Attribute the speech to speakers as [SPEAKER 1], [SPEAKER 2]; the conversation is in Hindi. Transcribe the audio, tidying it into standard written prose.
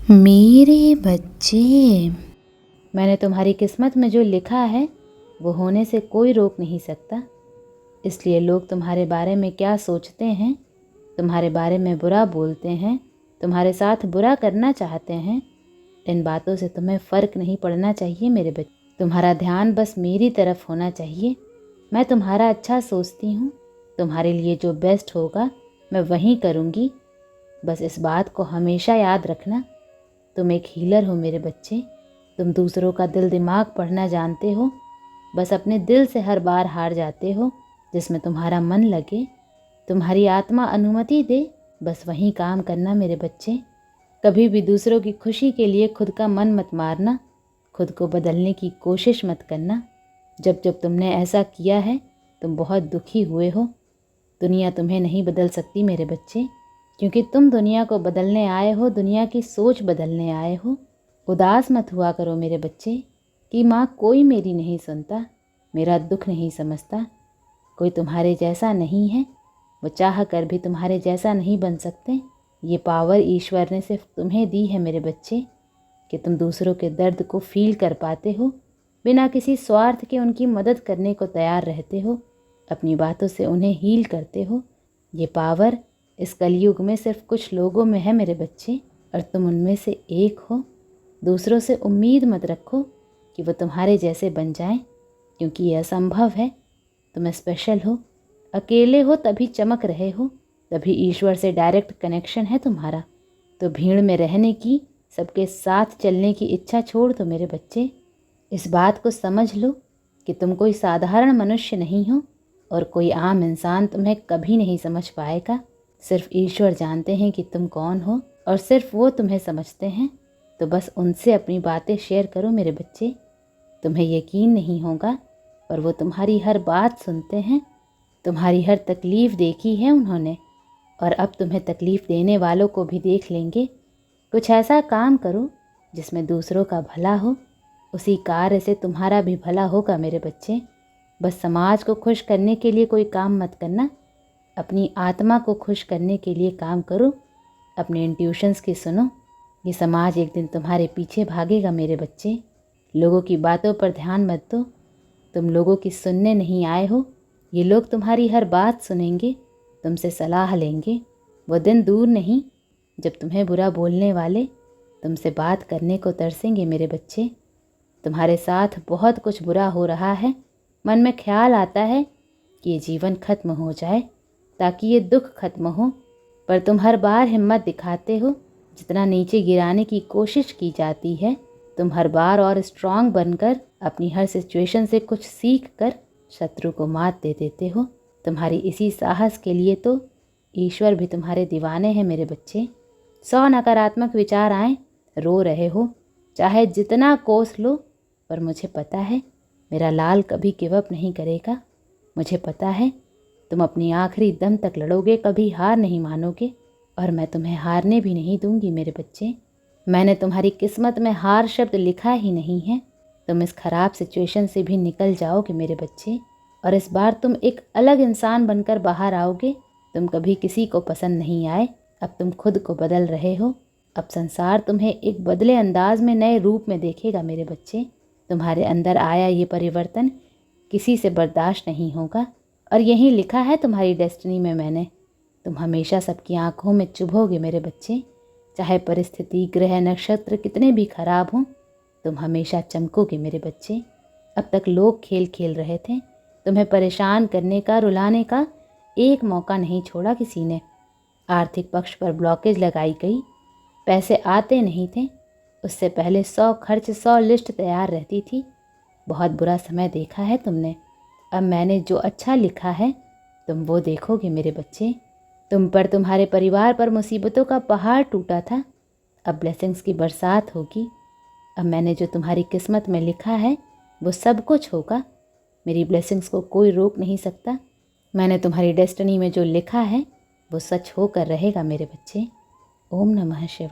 [SPEAKER 1] मेरे बच्चे, मैंने तुम्हारी किस्मत में जो लिखा है वो होने से कोई रोक नहीं सकता। इसलिए लोग तुम्हारे बारे में क्या सोचते हैं, तुम्हारे बारे में बुरा बोलते हैं, तुम्हारे साथ बुरा करना चाहते हैं, इन बातों से तुम्हें फ़र्क नहीं पड़ना चाहिए मेरे बच्चे। तुम्हारा ध्यान बस मेरी तरफ होना चाहिए। मैं तुम्हारा अच्छा सोचती हूँ, तुम्हारे लिए जो बेस्ट होगा मैं वही करूँगी। बस इस बात को हमेशा याद रखना, तुम एक हीलर हो मेरे बच्चे। तुम दूसरों का दिल दिमाग पढ़ना जानते हो, बस अपने दिल से हर बार हार जाते हो जिसमें तुम्हारा मन लगे। तुम्हारी आत्मा अनुमति दे, बस वहीं काम करना मेरे बच्चे। कभी भी दूसरों की खुशी के लिए खुद का मन मत मारना, खुद को बदलने की कोशिश मत करना। जब जब तुमने ऐसा किया है तुम बहुत दुखी हुए हो। दुनिया तुम्हें नहीं बदल सकती मेरे बच्चे, क्योंकि तुम दुनिया को बदलने आए हो, दुनिया की सोच बदलने आए हो। उदास मत हुआ करो मेरे बच्चे कि माँ कोई मेरी नहीं सुनता, मेरा दुख नहीं समझता। कोई तुम्हारे जैसा नहीं है, वो चाह कर भी तुम्हारे जैसा नहीं बन सकते। ये पावर ईश्वर ने सिर्फ तुम्हें दी है मेरे बच्चे कि तुम दूसरों के दर्द को फील कर पाते हो, बिना किसी स्वार्थ के उनकी मदद करने को तैयार रहते हो, अपनी बातों से उन्हें हील करते हो। ये पावर इस कलयुग में सिर्फ कुछ लोगों में है मेरे बच्चे, और तुम उनमें से एक हो। दूसरों से उम्मीद मत रखो कि वो तुम्हारे जैसे बन जाएं, क्योंकि ये असंभव है। तुम स्पेशल हो, अकेले हो तभी चमक रहे हो, तभी ईश्वर से डायरेक्ट कनेक्शन है तुम्हारा। तो भीड़ में रहने की, सबके साथ चलने की इच्छा छोड़ दो मेरे बच्चे। इस बात को समझ लो कि तुम कोई साधारण मनुष्य नहीं हो, और कोई आम इंसान तुम्हें कभी नहीं समझ पाएगा। सिर्फ ईश्वर जानते हैं कि तुम कौन हो, और सिर्फ वो तुम्हें समझते हैं। तो बस उनसे अपनी बातें शेयर करो मेरे बच्चे। तुम्हें यकीन नहीं होगा, और वो तुम्हारी हर बात सुनते हैं। तुम्हारी हर तकलीफ़ देखी है उन्होंने, और अब तुम्हें तकलीफ़ देने वालों को भी देख लेंगे। कुछ ऐसा काम करो जिसमें दूसरों का भला हो, उसी कार्य से तुम्हारा भी भला होगा मेरे बच्चे। बस समाज को खुश करने के लिए कोई काम मत करना, अपनी आत्मा को खुश करने के लिए काम करो। अपने इंट्यूशंस की सुनो, ये समाज एक दिन तुम्हारे पीछे भागेगा मेरे बच्चे। लोगों की बातों पर ध्यान मत दो, तुम लोगों की सुनने नहीं आए हो। ये लोग तुम्हारी हर बात सुनेंगे, तुमसे सलाह लेंगे। वो दिन दूर नहीं जब तुम्हें बुरा बोलने वाले तुमसे बात करने को तरसेंगे मेरे बच्चे। तुम्हारे साथ बहुत कुछ बुरा हो रहा है, मन में ख्याल आता है कि ये जीवन खत्म हो जाए ताकि ये दुख खत्म हो, पर तुम हर बार हिम्मत दिखाते हो। जितना नीचे गिराने की कोशिश की जाती है, तुम हर बार और स्ट्रांग बनकर अपनी हर सिचुएशन से कुछ सीख कर शत्रु को मात दे देते हो। तुम्हारी इसी साहस के लिए तो ईश्वर भी तुम्हारे दीवाने हैं मेरे बच्चे। 100 नकारात्मक विचार आए, रो रहे हो, चाहे जितना कोस लो, पर मुझे पता है मेरा लाल कभी गिव अप नहीं करेगा। मुझे पता है तुम अपनी आखिरी दम तक लड़ोगे, कभी हार नहीं मानोगे, और मैं तुम्हें हारने भी नहीं दूंगी मेरे बच्चे। मैंने तुम्हारी किस्मत में हार शब्द लिखा ही नहीं है। तुम इस खराब सिचुएशन से भी निकल जाओगे मेरे बच्चे, और इस बार तुम एक अलग इंसान बनकर बाहर आओगे। तुम कभी किसी को पसंद नहीं आए, अब तुम खुद को बदल रहे हो। अब संसार तुम्हें एक बदले अंदाज में, नए रूप में देखेगा मेरे बच्चे। तुम्हारे अंदर आया ये परिवर्तन किसी से बर्दाश्त नहीं होगा, और यही लिखा है तुम्हारी डेस्टिनी में मैंने। तुम हमेशा सबकी आंखों में चुभोगे मेरे बच्चे। चाहे परिस्थिति, ग्रह, नक्षत्र कितने भी खराब हों, तुम हमेशा चमकोगे मेरे बच्चे। अब तक लोग खेल खेल रहे थे, तुम्हें परेशान करने का, रुलाने का एक मौका नहीं छोड़ा किसी ने। आर्थिक पक्ष पर ब्लॉकेज लगाई गई, पैसे आते नहीं थे, उससे पहले 100 खर्च, 100 लिस्ट तैयार रहती थी। बहुत बुरा समय देखा है तुमने। अब मैंने जो अच्छा लिखा है तुम वो देखोगे मेरे बच्चे। तुम पर, तुम्हारे परिवार पर मुसीबतों का पहाड़ टूटा था, अब ब्लेसिंग्स की बरसात होगी। अब मैंने जो तुम्हारी किस्मत में लिखा है वो सब कुछ होगा। मेरी ब्लेसिंग्स को कोई रोक नहीं सकता। मैंने तुम्हारी डेस्टिनी में जो लिखा है वो सच होकर रहेगा मेरे बच्चे। ओम नमः शिवाय।